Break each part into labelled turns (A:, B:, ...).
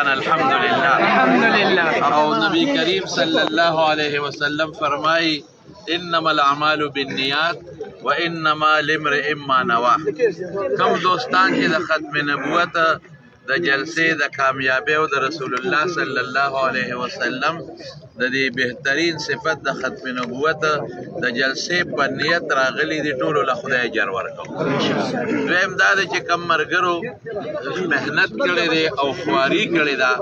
A: الحمدللہ اور نبی کریم صلی اللہ علیہ وسلم فرمائی انما الاعمال بالنیات وانما لامرئ ما نوى. کم دوستان چې د ختم نبوت د جلسې د کامیابی او د رسول الله صلی الله علیه وسلم د دې بهترین صفت د ختم نبوت د جلسې په نیت راغلي دي، ټولو له خدای اجر ورکوي. دویم دا دی چې کم مرګرو مهنت کړی دی او خواري کړې ده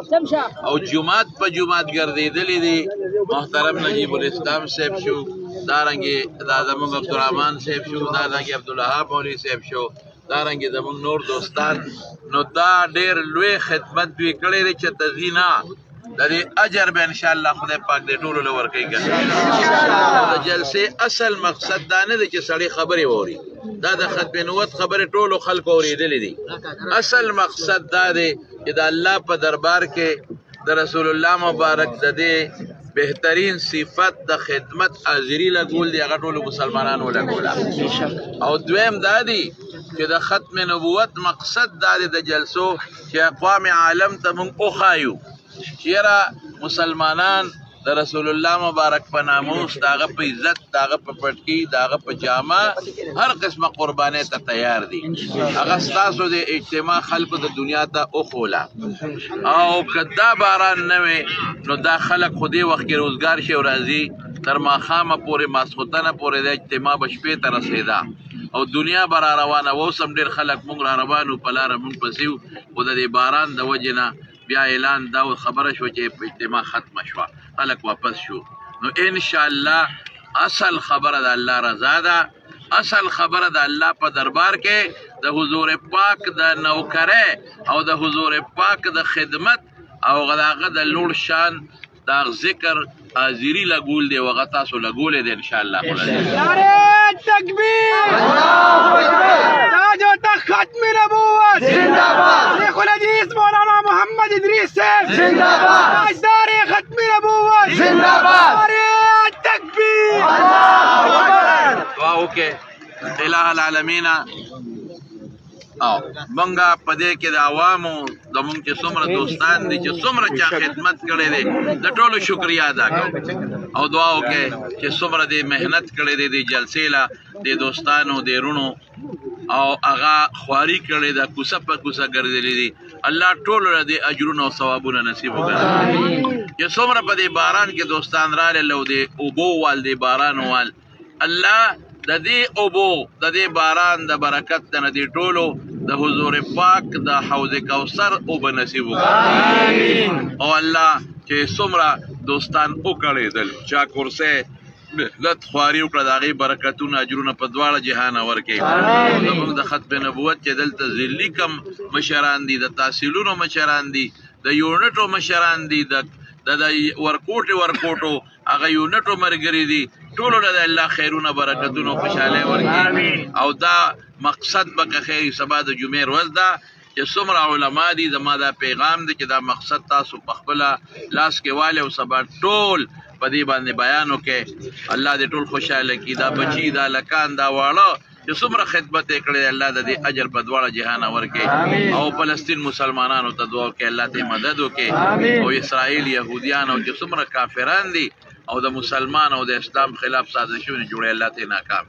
A: او جماعت په جماعت ګرځېدلي دي، محترم نجیب الاسلام صاحب شو، دارنګې دا زموږ عبدالرحمن صاحب شو، دارنګې عبدالوهاب مولوي صاحب شو، دارنګې زموږ نور دوستان، نو دا ډېر لوی خدمت دوی کړی دی چې تزینا د دې اجر به انشاءالله خدای پاک دې ټولو له ورکوي. د جلسې اصل مقصد دا نه دی چې سړی خبرې واوري، دا د ختم نبوت خبرې ټولو خلکو اورېدلې دي. اصل مقصد دا دی چې د الله په دربار کې د رسول الله مبارک د دې بهترین صفت د خدمت حاضري لګول دی، هغه ټولو مسلمانانو لګوله. او دویم دا دی چې د ختم نبوت مقصد دا دی د جلسو چې اقوام عالم ته موږ وښایو چې یاره مسلمانان د رسول الله مبارک په ناموس، د هغه په عزت، د هغه په پټکي، د هغه په جامه هر قسمه قربانۍ ته تیار دي. هغه ستاسو د اجتماع خلکو د دنیا ته وښوله. او که دا باران نه وي نو دا خلک خو دې وخت کې روزګار شي او راځي تر ماښامه پورې، ماسخوتنه پورې د اجتماع به شپې ته رسېده او دنیا به را روانه و. اوس هم ډېر خلک موږ را روان وو، په لاره موږ پسې وو، خو د دې باران د وجې نه بیا اعلان دا خبره شوه چې اجتماع ختمه شوه، خلک واپس شو. نو انشاءالله اصل خبره د الله رضا ده، اصل خبره د الله په دربار کې د حضور پاک د نوکرۍ او د حضور پاک د خدمت او هغه د لوړ شان دا ذکر حاضري لګول دی، او هغه تاسو لګولی دی انشاءالله.
B: نعرہ تکبیر، تاج و تخت ختم نبوت زندہ باد، شیخ الحدیث مولانا محمد ادریس صاحب زندہ باد، تاجدار ختم نبوت زندہ باد. نعرہ تکبیر، اللہ اکبر.
A: دعا وکړئ الہ العالمین. او منګه په دې کې د عوامو زموږ چې څومره دوستان دي چې څومره چا خدمت کړی دی، د ټولو شکریا ادا کوو او دعا وکړئ چې څومره دې محنت کړی دی د جلسې له د دوستانو د رونو او هغه خواري کړې ده، کوڅه په کوڅه ګرځېدلي دي، الله ټولو له دې اجرونه او ثوابونه نصیب وکړي. چې څومره په دې باران کې دوستان راغلل او د اوبو وال د باران وال، الله د دې اوبو د دې باران د برکت نه دې ټولو د حضور پاک د حوض کوثر اوبه نصیب وکړي. او الله چې څومره دوستان وکړېدل، چا کورسۍ مهنت خواري وکړه، د هغې برکتونه اجرونه په دواړه جهانه ورکړي. زموږ د ختم نبوت چې دلته ذلي کم مشران دي، د تحصیلونو مشران دي، د یونټو مشران دي، د ورکوټو هغه یونټو ملګري دي، ټولو له د الله خیرونه برکتونه او خوشحالۍ ورکړي. او دا مقصد به که خیر سبا د جمعې ورځ ده چې څومره علما دي، زما دا پیغام دی چې دا مقصد تاسو په خپله لاس کې والئ او سبا ټول په دې باندې بیان وکړئ. الله دې ټول خوشحاله کړي، دا بچي، دا لکان، دا واړه چې څومره خدمت یې کړی، الله د دې اجر په دواړه جهانه ورکړي. او فلسطین مسلمانانو ته دعا وکړئ، الله ته مدد وکړي. او اسرائیل یهودیان او چې څومره کافران دي او د مسلمان او د اسلام خلاف سازشونه جوړي، الله ته ناکام.